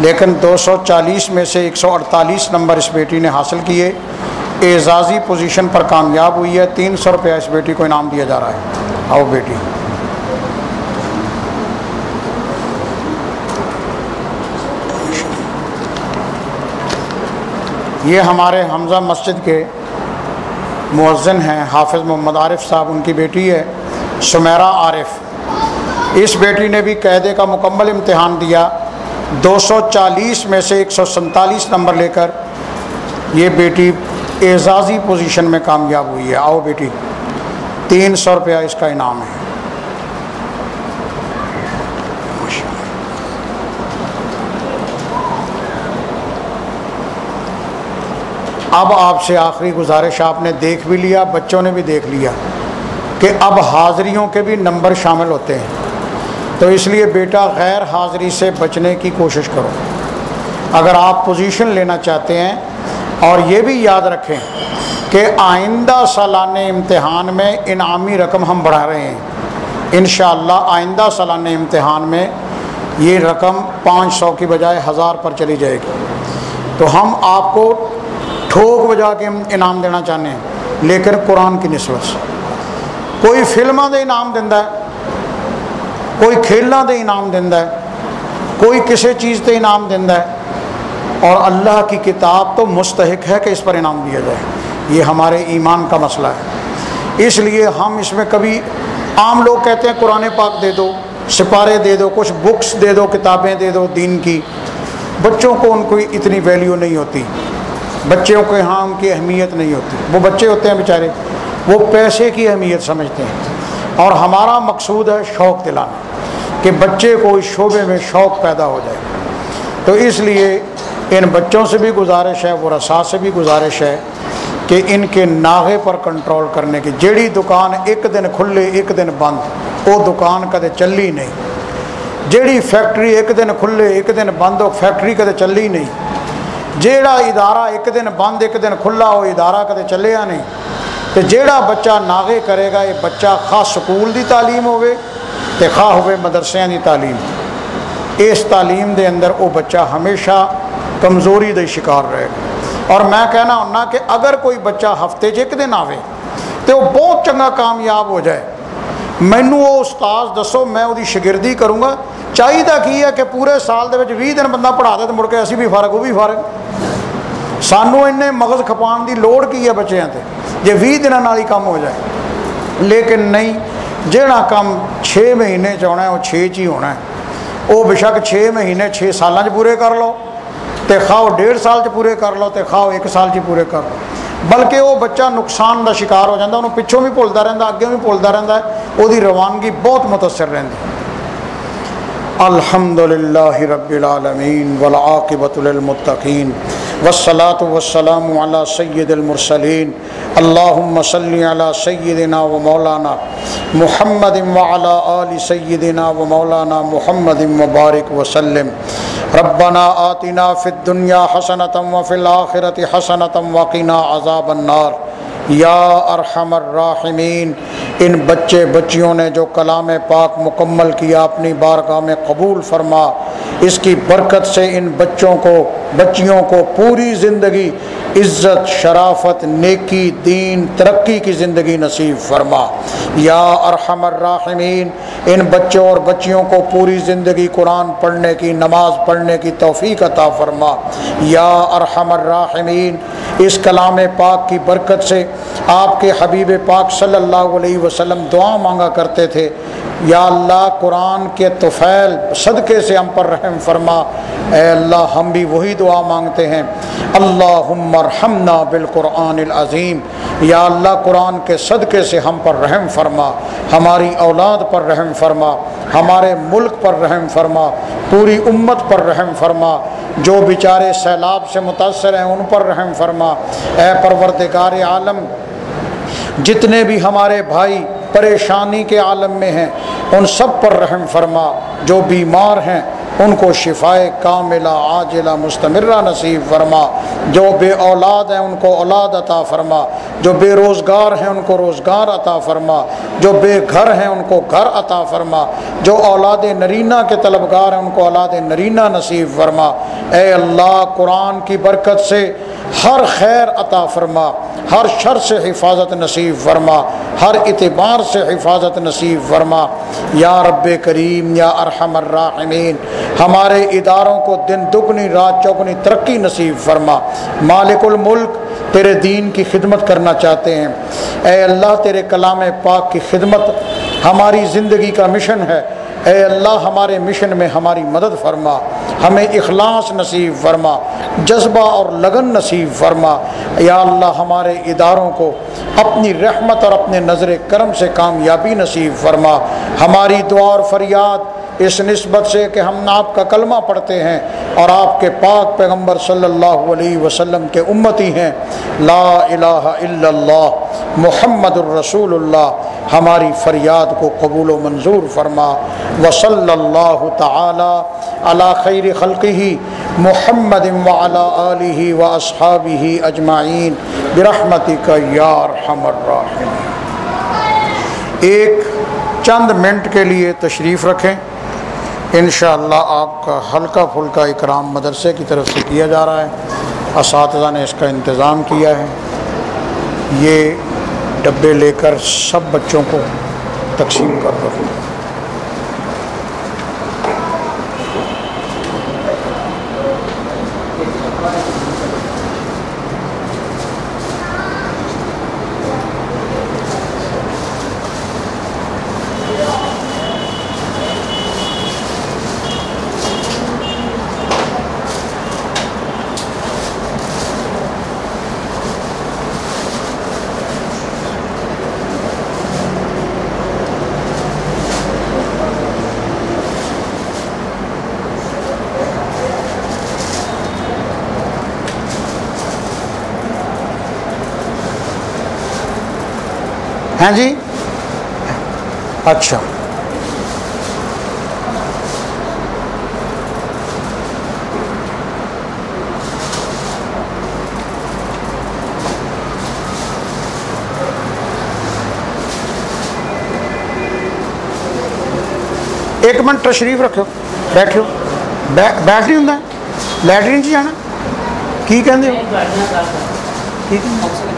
लेकिन 240 में से 148 नंबर इस बेटी ने हासिल किए, एजाज़ी पोजीशन पर कामयाब हुई है। 300 रुपया इस बेटी को इनाम दिया जा रहा है। आओ बेटी, ये हमारे हमजा मस्जिद के मुअज्जिन हैं हाफिज़ मोहम्मद आरिफ साहब, उनकी बेटी है सुमेरा आरिफ। इस बेटी ने भी कायदे का मुकम्मल इम्तिहान दिया, 240 में से 147 नंबर लेकर ये बेटी एजाज़ी पोजीशन में कामयाब हुई है। आओ बेटी, 300 रुपया इसका इनाम है। अब आपसे आखिरी गुजारिश, आपने देख भी लिया, बच्चों ने भी देख लिया कि अब हाज़रियों के भी नंबर शामिल होते हैं, तो इसलिए बेटा गैर हाज़री से बचने की कोशिश करो अगर आप पोजीशन लेना चाहते हैं। और ये भी याद रखें कि आइंदा सालाने इम्तिहान में इनामी रकम हम बढ़ा रहे हैं। इंशाअल्लाह आइंदा सालाने इम्तिहान में ये रकम 500 की बजाय 1000 पर चली जाएगी। तो हम आपको ठोक बजा के इनाम देना चाहते हैं, लेकिन कुरान की निस्बत से। कोई फिल्मां दे इनाम दिंदा है, कोई खेलों दे इनाम दिंदा है, कोई किसी चीज़ से इनाम दिंदा है, और अल्लाह की किताब तो मुस्तहिक है कि इस पर इनाम दिया जाए। ये हमारे ईमान का मसला है। इसलिए हम इसमें कभी, आम लोग कहते हैं कुरान पाक दे दो, सिपारे दे दो, कुछ बुक्स दे दो, किताबें दे दो दीन की। बच्चों को उनको इतनी वैल्यू नहीं होती, बच्चों के यहाँ उनकी अहमियत नहीं होती। वो बच्चे होते हैं बेचारे, वो पैसे की अहमियत समझते हैं। और हमारा मकसूद है शौक़ दिलाना, कि बच्चे को इस शोबे में शौक़ पैदा हो जाए। तो इसलिए इन बच्चों से भी गुजारिश है, वो रसा से भी गुजारिश है कि इनके नागे पर कंट्रोल करने की। जेड़ी दुकान एक दिन खुले एक दिन बंद, वो दुकान कदे चली नहीं। जेड़ी फैक्ट्री एक दिन खुले एक दिन बंद, वो फैक्ट्री कदे चली नहीं। जेड़ा इदारा एक दिन बंद एक दिन खुला, वो इदारा कदे चलिया नहीं। तो जेड़ा बच्चा नागे करेगा, ये बच्चा खा स्कूल की तालीम होवे ते खा होवे मदरसियां की तालीम, इस तालीम दे अंदर वो बच्चा हमेशा कमज़ोरी का शिकार रहेगा। और मैं कहना होना कि अगर कोई बच्चा हफ्ते च एक दिन आवे तो वो बहुत चंगा कामयाब हो जाए, मैनू वो उस्ताद दसो, मैं उसकी शिगिरदी करूँगा। चाहिए की है कि पूरे साल के 20 दिन बंदा पढ़ा दे तो मुड़ के असी भी फारग, वो भी फारग। सानू इन्ने मगज़ खपाने की लोड़ की है बच्चों से, जे 20 दिनों नाल ही काम हो जाए। लेकिन नहीं, जिहड़ा काम 6 महीने च होना है वो 6 च ही होना है। वो बेशक 6 महीने 6 साल पूरे कर लो, तो खाओ 1.5 साल च पूरे कर लो, तो खाओ 1 साल च पूरे कर लो। बल्कि वो बच्चा नुकसान का शिकार हो जाता, उन्होंने पिछों भी भुलता रहता, अगे भी भुलता रहता है, उसकी रवानगी बहुत मुतासर रहती। अल्हम्दुलिल्लाहि रब्बिल आलमीन वल आक़िबतु लिल मुत्तक़ीन वस्सलातु वस्सलामु अला सय्यिदिल मुरसलीन अल्लाहुम्मा सल्लि अला सय्यिदिना व मौलाना मुहम्मदिन व अला आलि सय्यिदिना व मौलाना मुहम्मदिन व बारिक व सल्लिम। रब्बना आतिना फिद दुनिया हसनतम व फिल आखिरति हसनतम व क़िना अज़ाबन नार। या अरहमर राहिमीन, इन बच्चे बच्चियों ने जो कलाम पाक मुकम्मल किया, अपनी बारगाह में कबूल फरमा। इसकी बरकत से इन बच्चियों को पूरी ज़िंदगी इज़्ज़त, शराफत, नेकी, दीन, तरक्की की ज़िंदगी नसीब फरमा। या अरहमर राहिमीन, इन बच्चों और बच्चियों को पूरी ज़िंदगी कुरान पढ़ने की, नमाज पढ़ने की तौफीक अता फरमा। या अरहमर राहिमीन, इस कलाम पाक की बरकत से आपके हबीब पाक सल्लल्लाहु अलैहि वसल्लम दुआ मांगा करते थे, या अल्लाह कुरान के तुफ़ैल सदक़े से हम पर रहम फरमा। ए अल्लाह हम भी वही दुआ मांगते हैं, अल्लाहुम्मा अरहमना बिल कुरानिल अज़ीम। या अल्लाह कुरान के सदक़े से हम पर रहम फरमा, हमारी औलाद पर रहम फरमा, हमारे मुल्क पर रहम फरमा, पूरी उम्मत पर रहम फरमा, जो बेचारे सैलाब से मुतासर हैं उन पर रहम फरमा। ए परवरदिगार आलम, जितने भी हमारे भाई परेशानी के आलम में हैं उन सब पर रहम फरमा, जो बीमार हैं उनको शिफाए कामिला आजिला मुस्तमिर्रा नसीब फरमा, जो बे औलाद हैं उनको औलाद अता फरमा, जो बेरोज़गार हैं उनको रोज़गार अता फरमा, जो बेघर हैं उनको घर अता फरमा, जो औलाद नरीना के तलबगार हैं उनको औलाद नरीना नसीब फरमा। ए अल्लाह कुरान की बरकत से हर खैर अता फरमा, हर शर से हिफाजत नसीब फरमा, हर इतबार से हिफाजत नसीब फरमा। या रब्बे करीम या अरहमर राहिमीन, हमारे इदारों को दिन दुगनी रात चौगनी तरक्की नसीब फरमा। मालिकुल मुल्क, तेरे दीन की खिदमत करना चाहते हैं। ए अल्लाह, तेरे कलाम पाक की खिदमत हमारी ज़िंदगी का मिशन है। ए अल्लाह, हमारे मिशन में हमारी मदद फरमा, हमें इखलास नसीब फरमा, जज्बा और लगन नसीब फरमा। या अल्लाह, हमारे इदारों को अपनी रहमत और अपने नज़र करम से कामयाबी नसीब फरमा। हमारी दुआ और फरियाद इस निस्बत से कि हम आपका कलमा पढ़ते हैं और आपके पाक पैगम्बर सल्लल्लाहु अलैहि वसल्लम के उम्मती हैं, ला इलाहा इल्लल्लाह मुहम्मदुर रसूलुल्लाह, हमारी फरियाद को कबूल व मंजूर फरमा। व सल्लल्लाहु तआला अला खैरि खल्क़िही मुहम्मदिन व अला आलिही व अस्हाबिही अजमाइन बिरहमतिका या अरहमर राहिमीन। एक चंद मिनट के लिए तशरीफ़ रखें, इंशाअल्लाह आपका हल्का फुल्का इकराम मदरसे की तरफ से किया जा रहा है। असातिज़ा ने इसका इंतज़ाम किया है। ये डब्बे लेकर सब बच्चों को तकसीम कर दो। हैं जी, अच्छा एक मिनट तशरीफ रखो, बैठो। बैठ नहीं होंगे, लैटरिन च जाना की कहते हो, ठीक है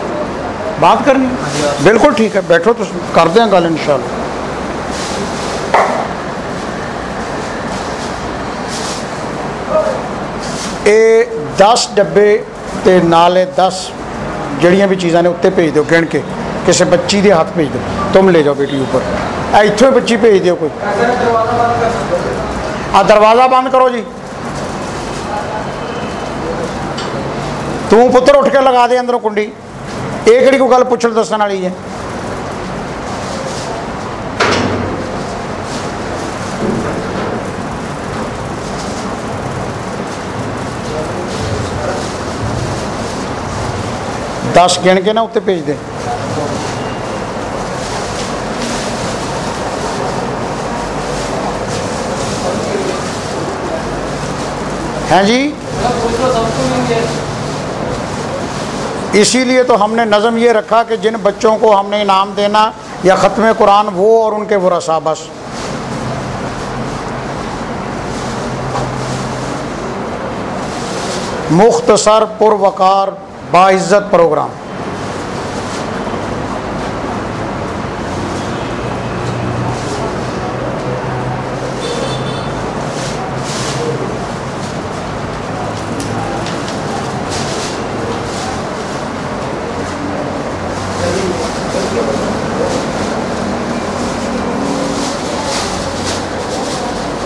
बात करनी, बिल्कुल ठीक है, बैठो तो करते हैं गल इंशाअल्लाह। ये 10 डब्बे ते नाले 10 जड़ियाँ भी चीज़ा ने उत्ते भेज दो, गिन के किसी बच्ची के हाथ भेज दो, तुम ले जाओ बेटी ऊपर, इतों बच्ची भेज दो कोई। दरवाज़ा बंद करो जी, तू पुत्र उठ के लगा दे अंदरों कुंडी, एक को गल पुछण दसन वाली है। दस गिन के ना उत्ते भेज दे। हैं जी, इसीलिए तो हमने नज़म ये रखा कि जिन बच्चों को हमने इनाम देना या ख़त्म कुरान वो और उनके वरसा, बस। मुख्तसर पुरवकार बाइज़्ज़त प्रोग्राम।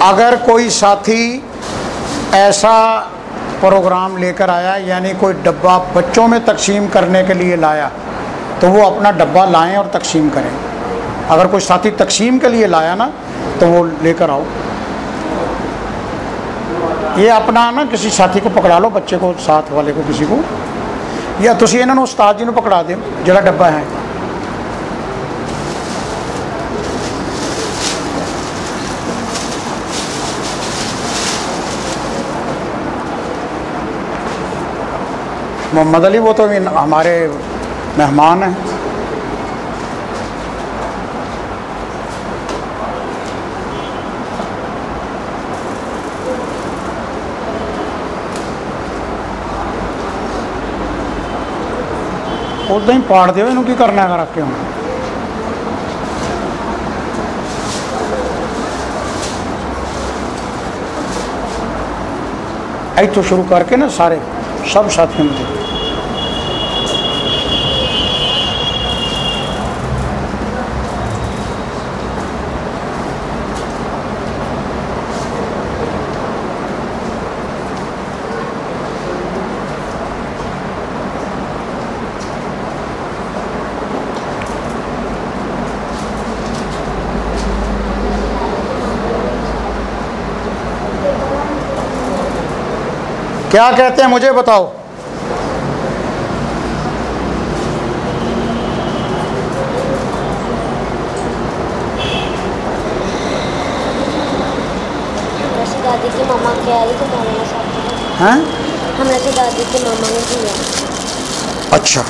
अगर कोई साथी ऐसा प्रोग्राम लेकर आया, यानी कोई डब्बा बच्चों में तकसीम करने के लिए लाया, तो वो अपना डब्बा लाएं और तकसीम करें। अगर कोई साथी तकसीम के लिए लाया ना, तो वो लेकर आओ। ये अपना ना किसी साथी को पकड़ा लो, बच्चे को, साथ वाले को, किसी को, या तुसी इन्होंने उस्ताद जी को पकड़ा दो जरा डब्बा है। मोहम्मद अली वो तो हमारे मेहमान हैं। उदा ही पाड़ दो, इनू की करना है रख के हूँ। इतों शुरू करके ना सारे सब साथियों में क्या कहते हैं मुझे बताओ। दादी की मामा क्या आई तो मौलाना साहब हैं? हमने से दादी की मामा ने दिया। अच्छा,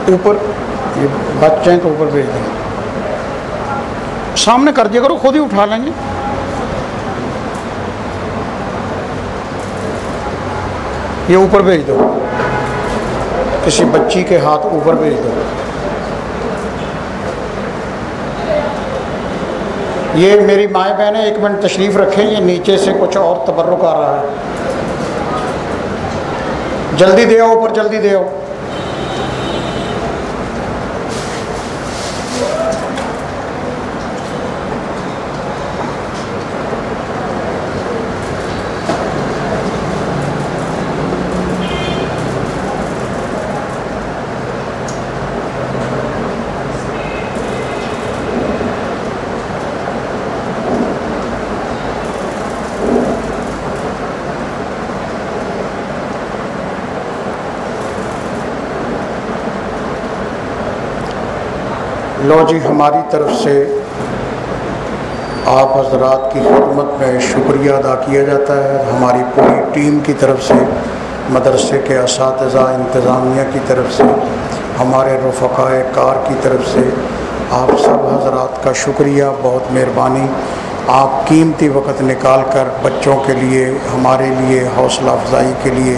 ऊपर ये बच जाए तो ऊपर भेज दें। सामने कर दिया करो, खुद ही उठा लेंगे। ये ऊपर भेज दो, किसी बच्ची के हाथ ऊपर भेज दो। ये मेरी माएँ बहनें 1 मिनट तशरीफ़ रखें, ये नीचे से कुछ और तबर्रुक आ रहा है। जल्दी दे आओ, ऊपर जल्दी दे आओ। लो जी, हमारी तरफ से आप हजरात की खिदमत में शुक्रिया अदा किया जाता है। हमारी पूरी टीम की तरफ से, मदरसे के असातिज़ा, इंतज़ामिया की तरफ से, हमारे रफ़क़ाए कार की तरफ से आप सब हजरात का शुक्रिया, बहुत मेहरबानी। आप कीमती वक़्त निकाल कर बच्चों के लिए, हमारे लिए हौसला अफजाई के लिए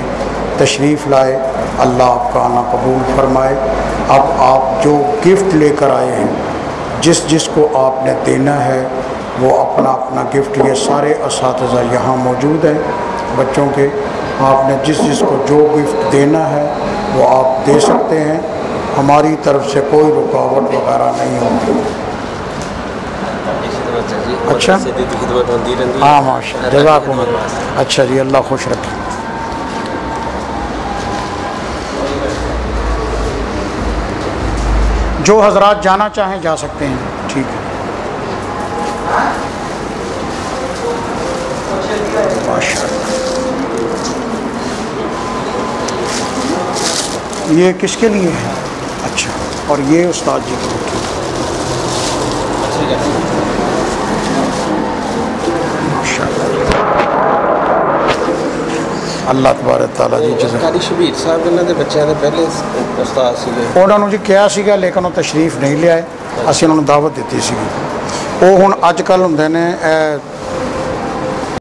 तशरीफ़ लाए। अल्लाह आपका आना कबूल फरमाए। अब आप जो गिफ्ट लेकर आए हैं, जिस जिस को आपने देना है वो अपना अपना गिफ्ट, ये सारे असातिज़ा यहाँ मौजूद हैं बच्चों के। आपने जिस जिस को जो गिफ्ट देना है वो आप दे सकते हैं। हमारी तरफ से कोई रुकावट वगैरह नहीं होगी। अच्छा, हाँ माशा, जज़ाकुमुल्लाह। अच्छा जी, अल्लाह खुश रखे। जो हजरात जाना चाहें जा सकते हैं, ठीक है। माशाअल्लाह। ये किसके लिए है? अच्छा, और ये उस्ताद जी के लिए। अल्लाह तबारक तआला जी कारी शबीर साहब इन्हां दे बच्चों के पहले उस्ताद सीगे। उन्होंने जी कहा सीगा, लेकिन वो तशरीफ नहीं ले आए। असीं उन्होंने दावत दी सी, ਉਹ ਹੁਣ ਅੱਜ ਕੱਲ੍ਹ ਹੁੰਦੇ ਨੇ